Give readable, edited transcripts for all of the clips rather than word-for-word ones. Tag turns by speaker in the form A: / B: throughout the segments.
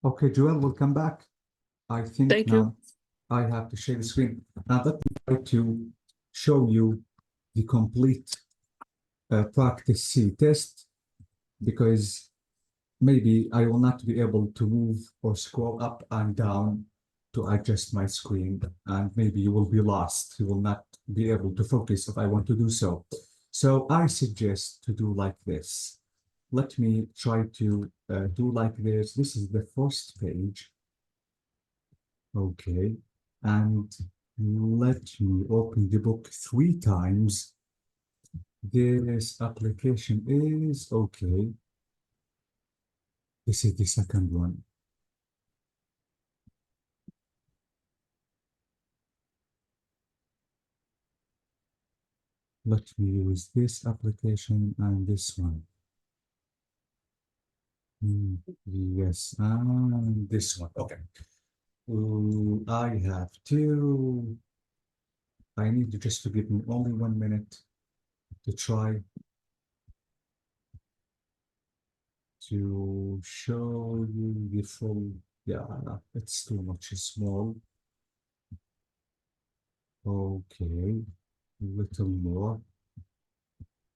A: Okay, Joel, welcome back. I think
B: Thank you.
A: now I have to share the screen. Now let me try to show you the complete practice C test because maybe I will not be able to move or scroll up and down to adjust my screen, and maybe you will be lost. You will not be able to focus if I want to do so. So I suggest to do like this. Let me try to do like this. This is the first page. Okay, and let me open the book 3 times. This application is okay. This is the second one. Let me use this application and this one. Yes, and this one. Okay. I have two. I need you just to give me only 1 minute to try to show you the full. Yeah, it's too much small. Okay, a little more.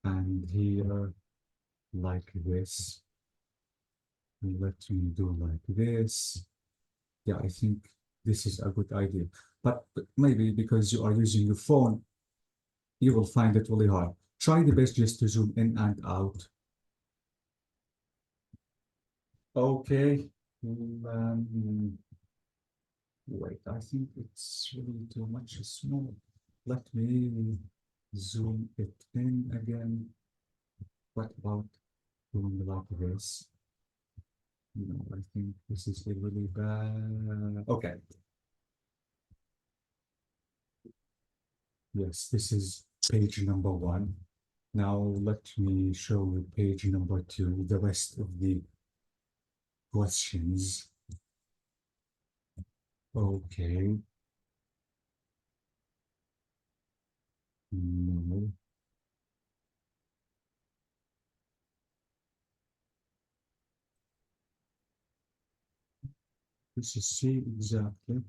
A: And here, like this. Let me do like this. Yeah, I think this is a good idea. But maybe because you are using your phone, you will find it really hard. Try the best just to zoom in and out. Okay. Wait, I think it's really too much small. Let me zoom it in again. What about doing like this? No, I think this is really bad. Okay. Yes, this is page number 1. Now let me show you page number 2, the rest of the questions. Okay. No. This is C exactly.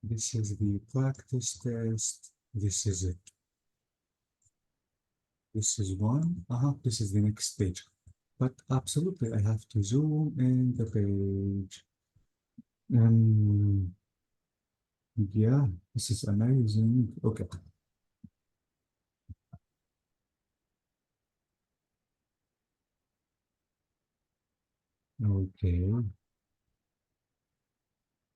A: This is the practice test. This is it. This is one. This is the next page. But absolutely, I have to zoom in the page. Yeah, this is amazing. Okay. Okay.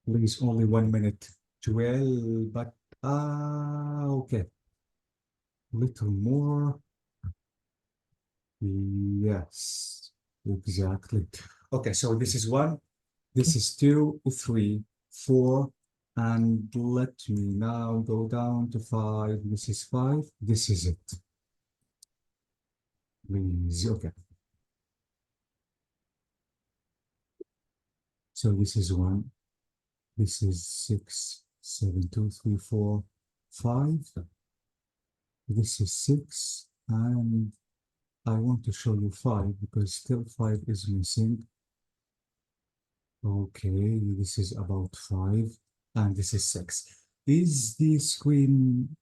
A: Please, only 1 minute. 12, but okay. Little more. Yes, exactly. Okay, so this is 1, this is 2, 3, 4, and let me now go down to 5. This is 5. This is it. Please, okay. So this is 1. This is 6, 7, 2, 3, 4, 5. This is 6, and I want to show you 5 because still 5 is missing. Okay, this is about 5, and this is 6. Is the screen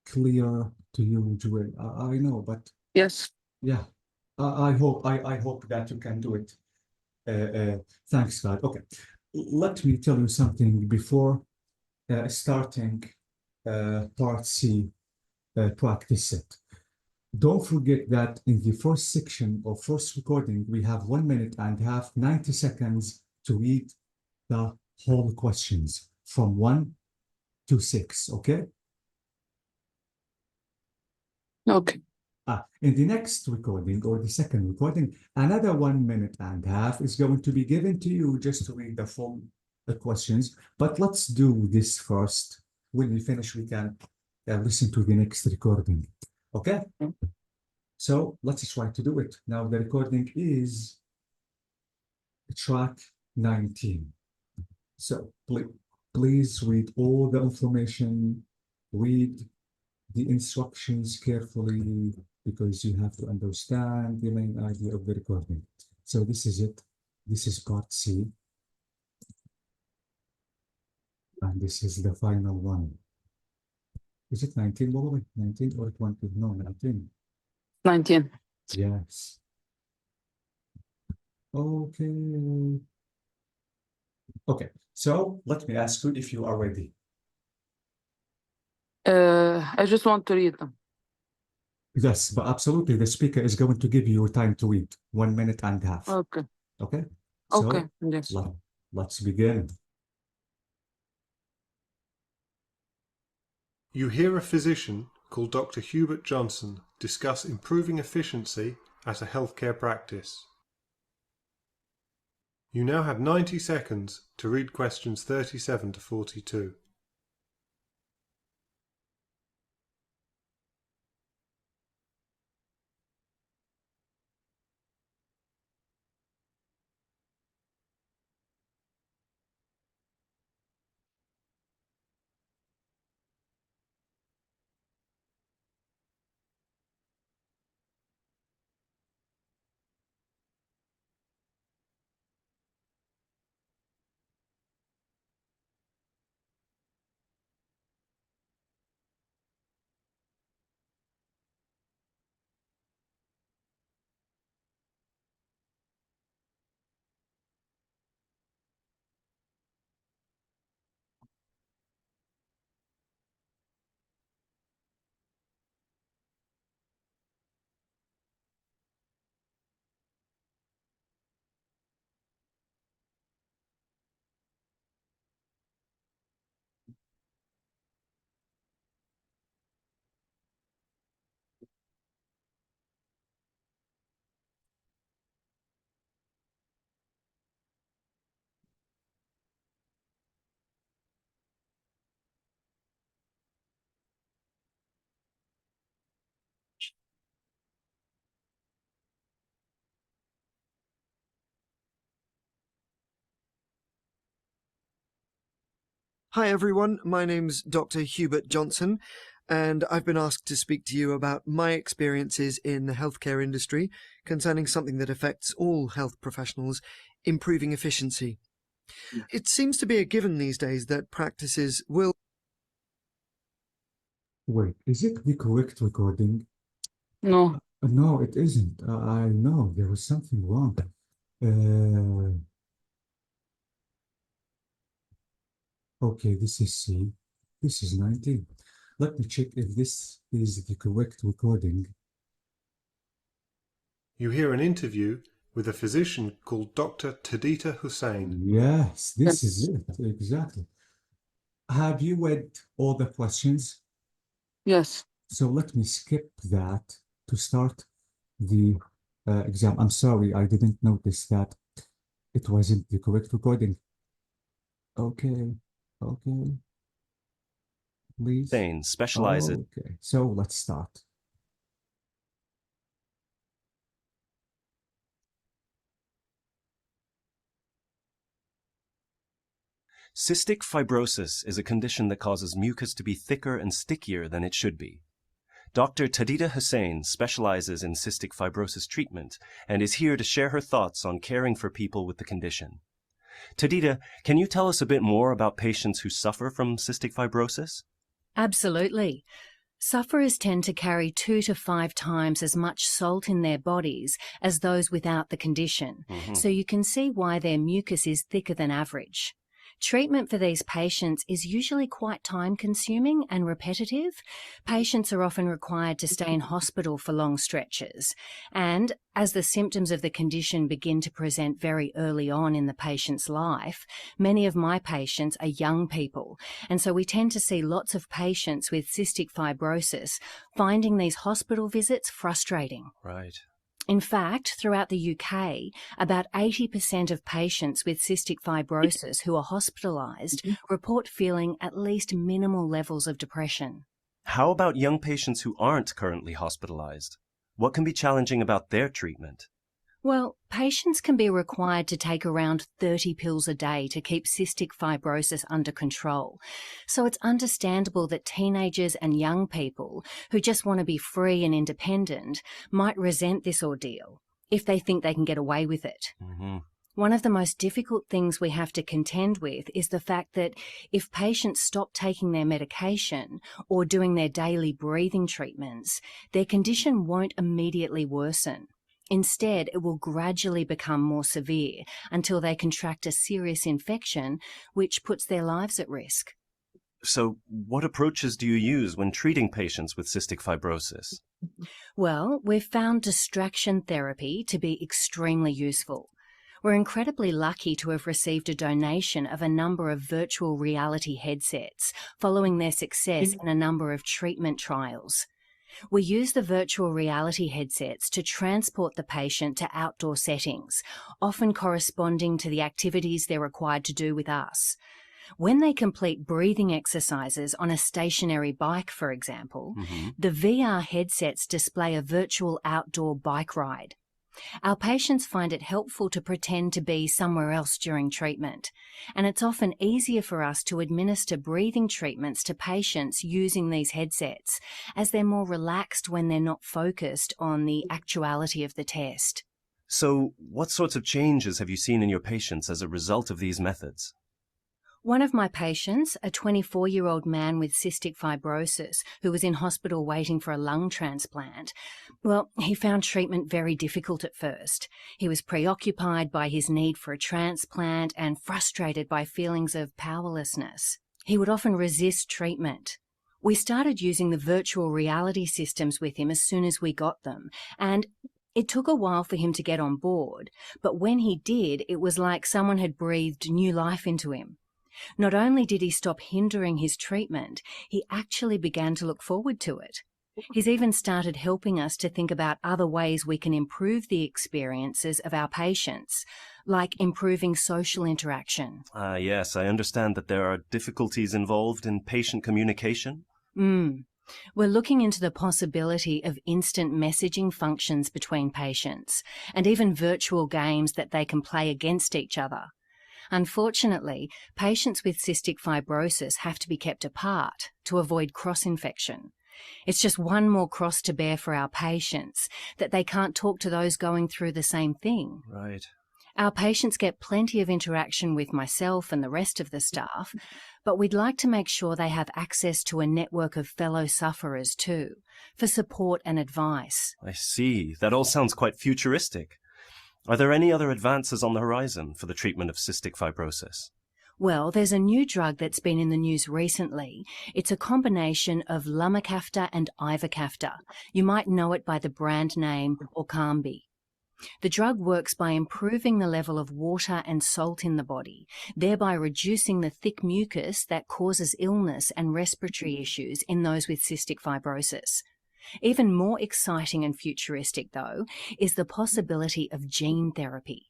A: clear to you, Joel? I know, but
B: Yes.
A: yeah, I hope that you can do it. Thanks, God. Okay, let me tell you something before starting part C practice set. Don't forget that in the first section or first recording, we have 1 minute and have 90 seconds to read the whole questions from 1 to 6, okay?
B: Okay.
A: In the next recording or the second recording, another 1 minute and a half is going to be given to you just to read the full questions. But let's do this first. When we finish, we can listen to the next recording, okay? So let's try to do it. Now the recording is track 19. So please read all the information, read the instructions carefully because you have to understand the main idea of the recording. So this is it. This is part C. And this is the final one. Is it 19, by the way? 19 or 20? No, 19.
B: 19.
A: Yes. Okay. Okay, so let me ask you if you are ready.
B: I just want to read them.
A: Yes, but absolutely, the speaker is going to give you time to read, 1 minute and a half.
B: Okay.
A: Okay?
B: Okay.
A: So
B: Yes.
A: let's begin.
C: You hear a physician called Dr. Hubert Johnson discuss improving efficiency at a healthcare practice. You now have 90 seconds to read questions 37 to 42.
D: Hi everyone, my name's Dr. Hubert Johnson, and I've been asked to speak to you about my experiences in the healthcare industry concerning something that affects all health professionals, improving efficiency. It seems to be a given these days that practices will...
A: Wait, is it the correct recording?
B: No.
A: No, it isn't. I know there was something wrong. Okay, this is C. This is 19. Let me check if this is the correct recording.
C: You hear an interview with a physician called Dr. Tadita Hussain.
A: Yes, this
B: Yes.
A: is it. Exactly. Have you read all the questions?
B: Yes.
A: So let me skip that to start the exam. I'm sorry, I didn't notice that it wasn't the correct recording. Okay, okay. Please.
E: Hussain specializes.
A: Okay, so let's start.
E: Cystic fibrosis is a condition that causes mucus to be thicker and stickier than it should be. Dr. Tadita Hussain specializes in cystic fibrosis treatment and is here to share her thoughts on caring for people with the condition. Tadita, can you tell us a bit more about patients who suffer from cystic fibrosis?
F: Absolutely. Sufferers tend to carry 2 to 5 times as much salt in their bodies as those without the condition, so you can see why their mucus is thicker than average. Treatment for these patients is usually quite time-consuming and repetitive. Patients are often required to stay in hospital for long stretches. And as the symptoms of the condition begin to present very early on in the patient's life, many of my patients are young people. And so we tend to see lots of patients with cystic fibrosis finding these hospital visits frustrating.
E: Right.
F: In fact, throughout the UK, about 80% of patients with cystic fibrosis who are hospitalised report feeling at least minimal levels of depression.
E: How about young patients who aren't currently hospitalized? What can be challenging about their treatment?
F: Well, patients can be required to take around 30 pills a day to keep cystic fibrosis under control. So it's understandable that teenagers and young people who just want to be free and independent might resent this ordeal if they think they can get away with it. One of the most difficult things we have to contend with is the fact that if patients stop taking their medication or doing their daily breathing treatments, their condition won't immediately worsen. Instead, it will gradually become more severe until they contract a serious infection, which puts their lives at risk.
E: So, what approaches do you use when treating patients with cystic fibrosis?
F: Well, we've found distraction therapy to be extremely useful. We're incredibly lucky to have received a donation of a number of virtual reality headsets following their success in a number of treatment trials. We use the virtual reality headsets to transport the patient to outdoor settings, often corresponding to the activities they're required to do with us. When they complete breathing exercises on a stationary bike, for example, the VR headsets display a virtual outdoor bike ride. Our patients find it helpful to pretend to be somewhere else during treatment, and it's often easier for us to administer breathing treatments to patients using these headsets, as they're more relaxed when they're not focused on the actuality of the test.
E: So, what sorts of changes have you seen in your patients as a result of these methods?
F: One of my patients, a 24-year-old man with cystic fibrosis who was in hospital waiting for a lung transplant, well, he found treatment very difficult at first. He was preoccupied by his need for a transplant and frustrated by feelings of powerlessness. He would often resist treatment. We started using the virtual reality systems with him as soon as we got them, and it took a while for him to get on board, but when he did, it was like someone had breathed new life into him. Not only did he stop hindering his treatment, he actually began to look forward to it. He's even started helping us to think about other ways we can improve the experiences of our patients, like improving social interaction.
E: Yes, I understand that there are difficulties involved in patient communication.
F: We're looking into the possibility of instant messaging functions between patients, and even virtual games that they can play against each other. Unfortunately, patients with cystic fibrosis have to be kept apart to avoid cross-infection. It's just one more cross to bear for our patients, that they can't talk to those going through the same thing.
E: Right.
F: Our patients get plenty of interaction with myself and the rest of the staff, but we'd like to make sure they have access to a network of fellow sufferers too, for support and advice.
E: I see. That all sounds quite futuristic. Are there any other advances on the horizon for the treatment of cystic fibrosis?
F: Well, there's a new drug that's been in the news recently. It's a combination of lumacaftor and ivacaftor. You might know it by the brand name Orkambi. The drug works by improving the level of water and salt in the body, thereby reducing the thick mucus that causes illness and respiratory issues in those with cystic fibrosis. Even more exciting and futuristic, though, is the possibility of gene therapy,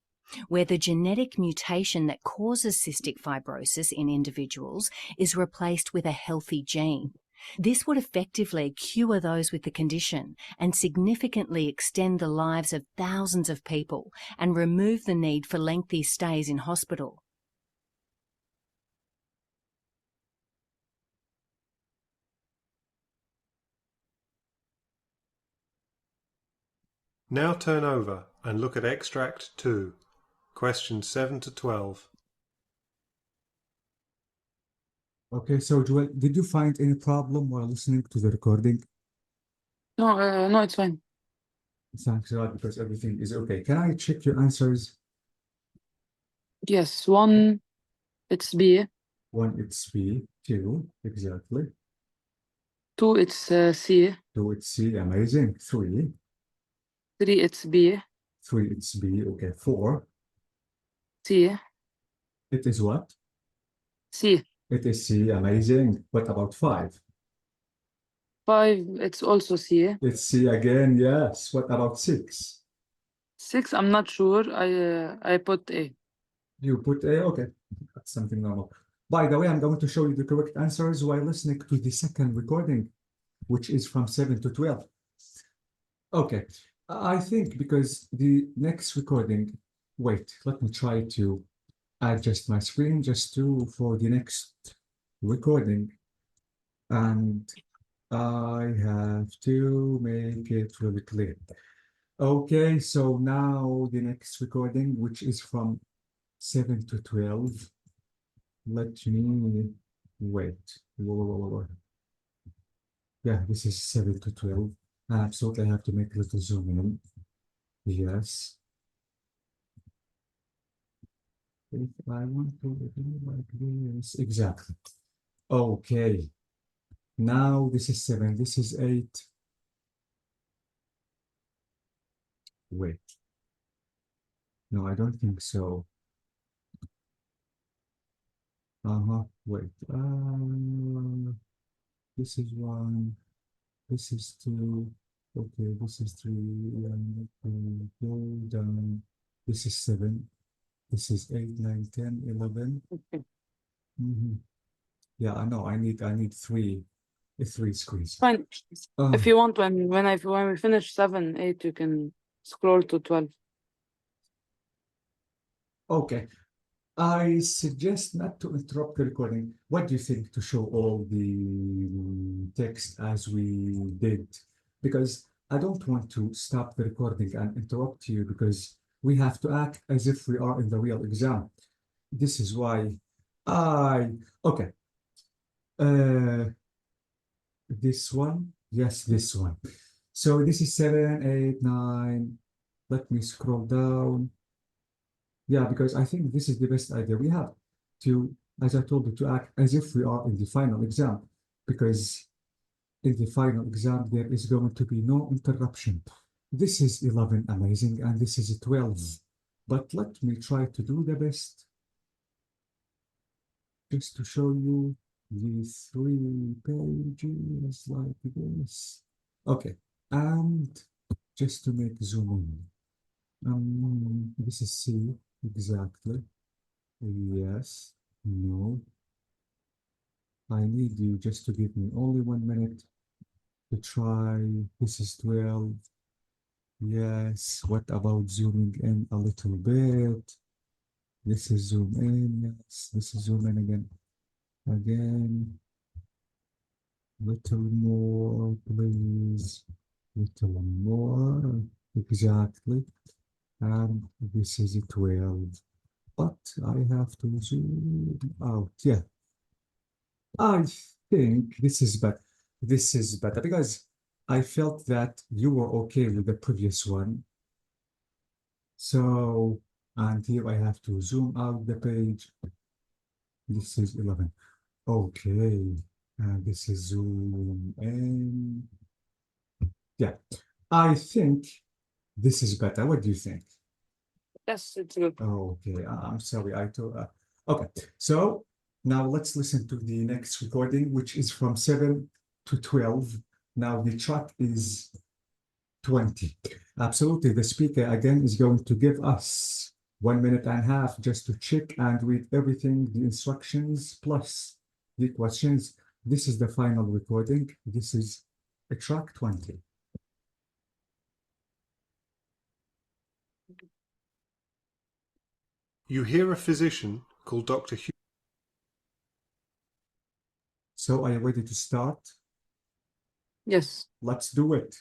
F: where the genetic mutation that causes cystic fibrosis in individuals is replaced with a healthy gene. This would effectively cure those with the condition and significantly extend the lives of thousands of people and remove the need for lengthy stays in hospital.
C: Now turn over and look at Extract 2, questions 7 to 12.
A: Okay, so Joel, did you find any problem while listening to the recording?
B: No, it's fine.
A: Thanks a lot, because everything is okay. Can I check your answers?
B: Yes, 1, it's B.
A: 1, it's B. 2, exactly.
B: 2, it's C.
A: 2, it's C. Amazing. 3,
B: 3, it's B.
A: 3, it's B. Okay. 4,
B: C.
A: it is what?
B: C.
A: It is C. Amazing. What about 5?
B: 5, it's also C.
A: It's C again. Yes. What about 6?
B: 6, I'm not sure. I put A.
A: You put A. Okay. That's something normal. By the way, I'm going to show you the correct answers while listening to the second recording, which is from 7 to 12. Okay. I think because the next recording, wait, let me try to adjust my screen just for the next recording, and I have to make it really clear. Okay, so now the next recording, which is from 7 to 12. Let me wait. Whoa. Yeah, this is 7 to 12. Absolutely, I have to make a little zoom in. Yes. If I want to do like this, exactly. Okay. Now this is 7, this is 8. Wait. No, I don't think so. Wait. This is 1. This is 2. Okay, this is 3. Go down. This is 7. This is 8, 9, 10, 11.
B: Okay.
A: Yeah, I know. I need 3 screens.
B: Fine.
A: Uh,
B: If you want, when we finish 7, 8, you can scroll to 12.
A: okay. I suggest not to interrupt the recording. What do you think to show all the text as we did? Because I don't want to stop the recording and interrupt you because we have to act as if we are in the real exam. This is why okay. This one, yes, this one. So this is 7, 8, 9. Let me scroll down. Yeah, because I think this is the best idea we have to, as I told you, to act as if we are in the final exam, because in the final exam, there is going to be no interruption. This is 11, amazing, and this is 12. But let me try to do the best just to show you the 3 pages like this. Okay, and just to make zoom in. This is C, exactly. Yes, no. I need you just to give me only 1 minute to try. This is 12. Yes, what about zooming in a little bit? This is zoom in, yes, this is zoom in again. Again. Little more, please. Little more. Exactly. And this is 12. But I have to zoom out. Yeah. I think this is better. This is better because I felt that you were okay with the previous one. So, and here I have to zoom out the page. This is 11. Okay. And this is zoom in. Yeah. I think this is better. What do you think?
B: Yes, it's good.
A: Okay, I'm sorry. I told. Okay, so now let's listen to the next recording, which is from 7 to 12. Now the track is 20. Absolutely, the speaker again is going to give us 1 minute and a half just to check and read everything, the instructions plus the questions. This is the final recording. This is a track 20.
C: You hear a physician called Dr. Hugh.
A: So are you ready to start?
B: Yes.
A: Let's do it.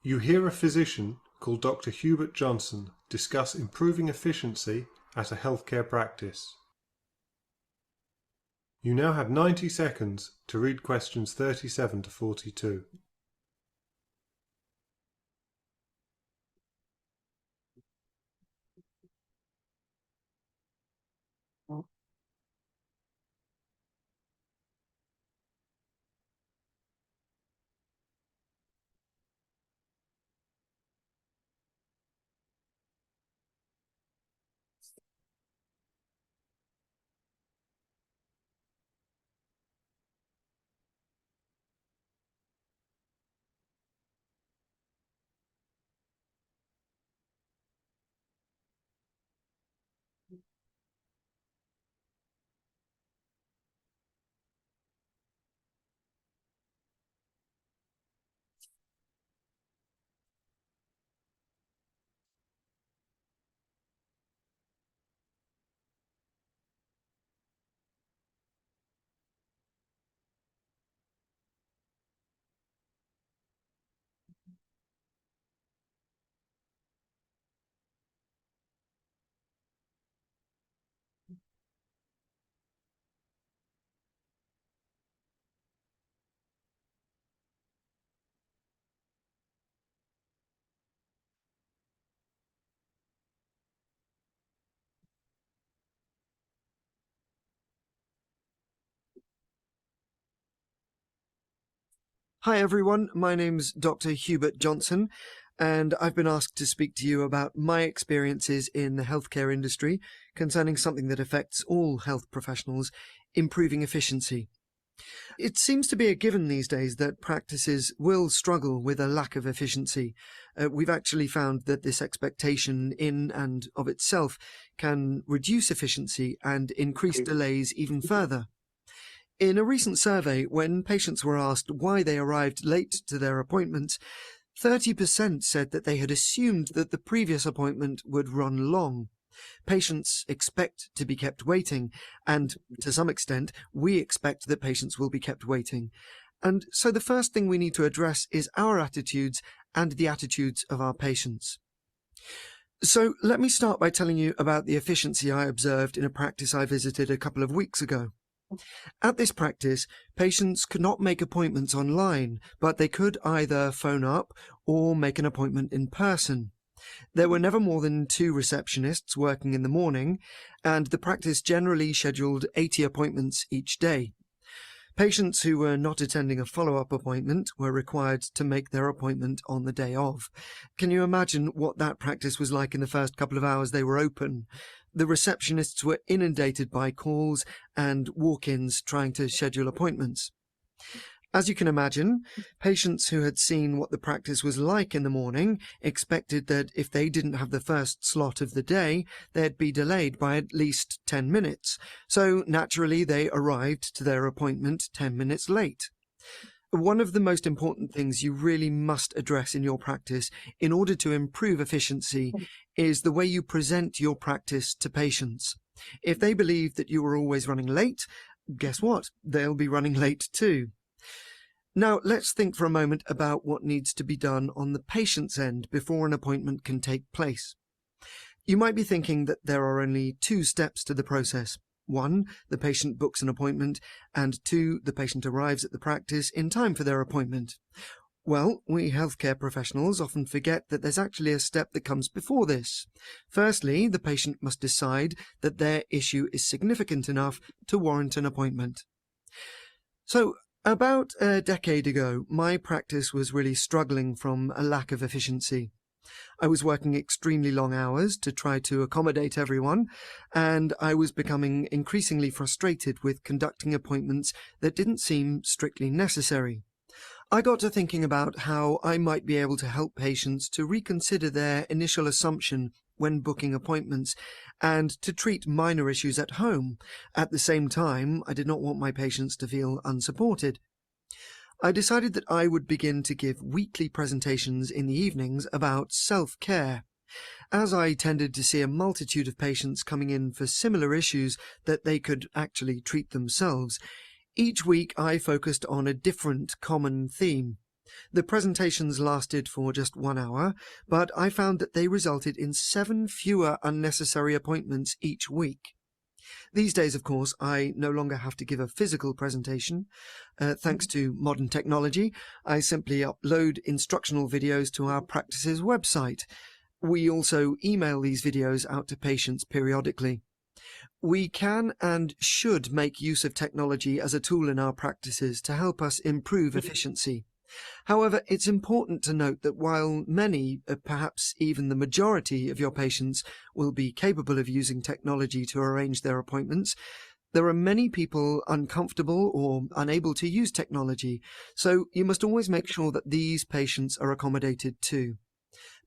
C: You hear a physician called Dr. Hubert Johnson discuss improving efficiency at a healthcare practice. You now have 90 seconds to read questions 37 to 42.
D: Hi everyone, my name's Dr. Hubert Johnson, and I've been asked to speak to you about my experiences in the healthcare industry concerning something that affects all health professionals, improving efficiency. It seems to be a given these days that practices will struggle with a lack of efficiency. We've actually found that this expectation in and of itself can reduce efficiency and increase delays even further. In a recent survey, when patients were asked why they arrived late to their appointments, 30% said that they had assumed that the previous appointment would run long. Patients expect to be kept waiting, and to some extent, we expect that patients will be kept waiting. And so the first thing we need to address is our attitudes and the attitudes of our patients. So let me start by telling you about the efficiency I observed in a practice I visited a couple of weeks ago. At this practice, patients could not make appointments online, but they could either phone up or make an appointment in person. There were never more than 2 receptionists working in the morning, and the practice generally scheduled 80 appointments each day. Patients who were not attending a follow-up appointment were required to make their appointment on the day of. Can you imagine what that practice was like in the first couple of hours they were open? The receptionists were inundated by calls and walk-ins trying to schedule appointments. As you can imagine, patients who had seen what the practice was like in the morning expected that if they didn't have the first slot of the day, they'd be delayed by at least 10 minutes. So naturally, they arrived to their appointment 10 minutes late. One of the most important things you really must address in your practice in order to improve efficiency is the way you present your practice to patients. If they believe that you are always running late, guess what? They'll be running late too. Now, let's think for a moment about what needs to be done on the patient's end before an appointment can take place. You might be thinking that there are only 2 steps to the process. 1, the patient books an appointment, and 2, the patient arrives at the practice in time for their appointment. Well, we healthcare professionals often forget that there's actually a step that comes before this. Firstly, the patient must decide that their issue is significant enough to warrant an appointment. So, about a decade ago, my practice was really struggling from a lack of efficiency. I was working extremely long hours to try to accommodate everyone, and I was becoming increasingly frustrated with conducting appointments that didn't seem strictly necessary. I got to thinking about how I might be able to help patients to reconsider their initial assumption when booking appointments and to treat minor issues at home. At the same time, I did not want my patients to feel unsupported. I decided that I would begin to give weekly presentations in the evenings about self-care. As I tended to see a multitude of patients coming in for similar issues that they could actually treat themselves, each week I focused on a different common theme. The presentations lasted for just 1 hour, but I found that they resulted in 7 fewer unnecessary appointments each week. These days, of course, I no longer have to give a physical presentation. Thanks to modern technology, I simply upload instructional videos to our practice's website. We also email these videos out to patients periodically. We can and should make use of technology as a tool in our practices to help us improve efficiency. However, it's important to note that while many, perhaps even the majority of your patients will be capable of using technology to arrange their appointments, there are many people uncomfortable or unable to use technology, so you must always make sure that these patients are accommodated too.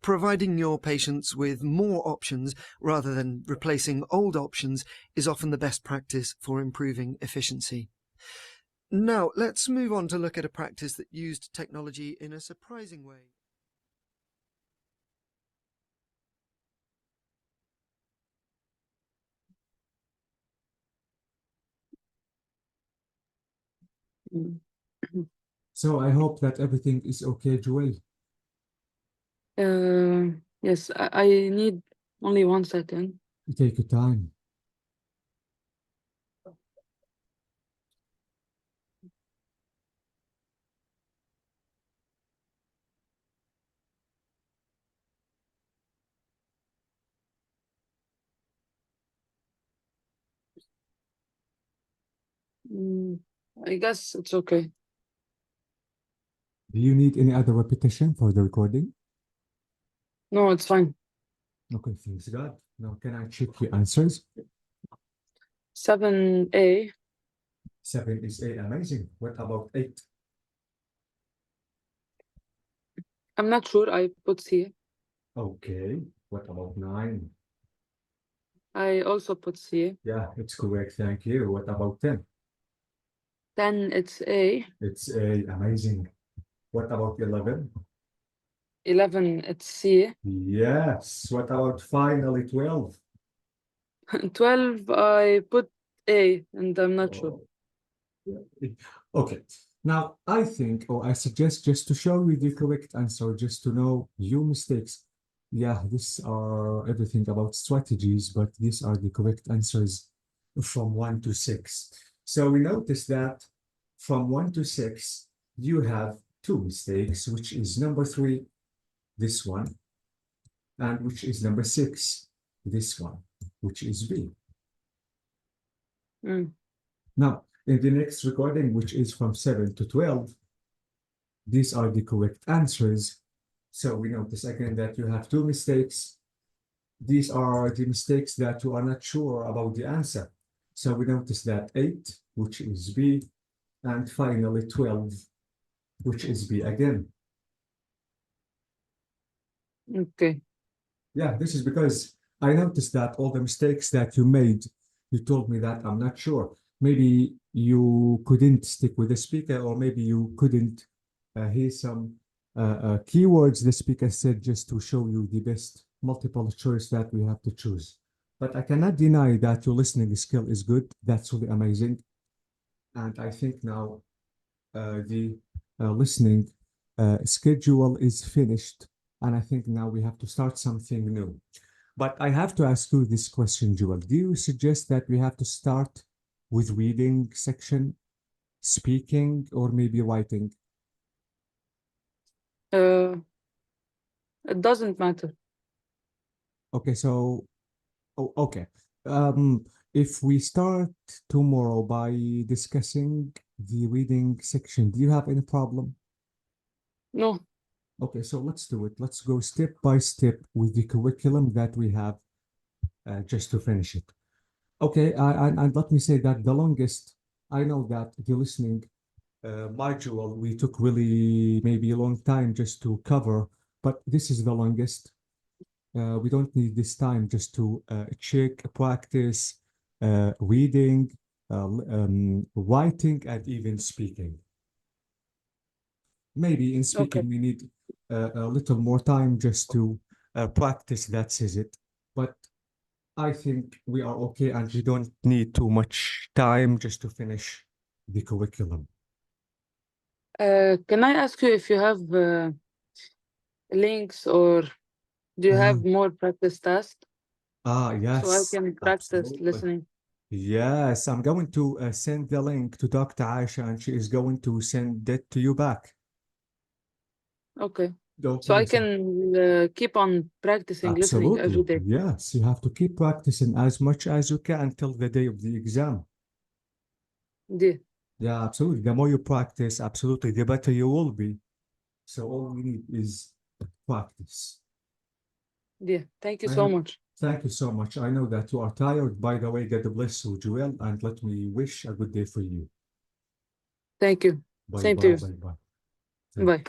D: Providing your patients with more options rather than replacing old options is often the best practice for improving efficiency. Now, let's move on to look at a practice that used technology in a surprising way.
B: Mm.
A: So I hope that everything is okay, Joel.
B: Yes, I need only 1 second.
A: Take your time.
B: I guess it's okay.
A: Do you need any other repetition for the recording?
B: No, it's fine.
A: Okay, thanks God. Now, can I check your answers?
B: 7A.
A: 7 is A, amazing. What about 8?
B: I'm not sure. I put C.
A: Okay, what about 9?
B: I also put C.
A: Yeah, it's correct, thank you. What about 10?
B: 10, it's A.
A: It's A, amazing. What about 11?
B: 11, it's C.
A: Yes, what about finally 12?
B: 12, I put A, and I'm not sure.
A: Yeah. Okay, now I think, or I suggest just to show you the correct answer, just to know your mistakes. Yeah, these are everything about strategies, but these are the correct answers from 1 to 6. So we notice that from 1 to 6, you have 2 mistakes, which is number 3, this one, and which is number 6, this one, which is B.
B: Mm.
A: Now, in the next recording, which is from 7 to 12, these are the correct answers. So we notice again that you have 2 mistakes. These are the mistakes that you are not sure about the answer. So we notice that 8, which is B, and finally 12, which is B again.
B: Okay.
A: Yeah, this is because I noticed that all the mistakes that you made, you told me that I'm not sure. Maybe you couldn't stick with the speaker, or maybe you couldn't hear some keywords the speaker said just to show you the best multiple choice that we have to choose. But I cannot deny that your listening skill is good. That's really amazing. And I think now the listening schedule is finished. And I think now we have to start something new. But I have to ask you this question, Joel. Do you suggest that we have to start with reading section, speaking, or maybe writing?
B: It doesn't matter.
A: Okay, so, okay. If we start tomorrow by discussing the reading section, do you have any problem?
B: No.
A: Okay, so let's do it. Let's go step by step with the curriculum that we have just to finish it. Okay, and let me say that the longest, I know that the listening module, we took really maybe a long time just to cover, but this is the longest. We don't need this time just to check, practice, reading, writing, and even speaking. Maybe in speaking,
B: Okay.
A: we need a little more time just to practice, that says it. But I think we are okay, and we don't need too much time just to finish the curriculum.
B: Can I ask you if you have links, or do you have more practice tasks
A: Yes,
B: so I can practice
A: absolutely.
B: listening?
A: Yes, I'm going to send the link to Dr. Aisha, and she is going to send it to you back.
B: Okay. So
A: Okay,
B: I can keep on practicing listening every
A: absolutely.
B: day.
A: Yes, you have to keep practicing as much as you can until the day of the exam.
B: Yeah.
A: Yeah, absolutely. The more you practice, absolutely, the better you will be. So all we need is practice.
B: Yeah. Thank you
A: I
B: so
A: know-
B: much.
A: Thank you so much. I know that you are tired. By the way, God bless you, Joel, and let me wish a good day for you.
B: Thank you.
A: Bye
B: Same
A: bye,
B: to you.
A: bye bye.
B: Bye.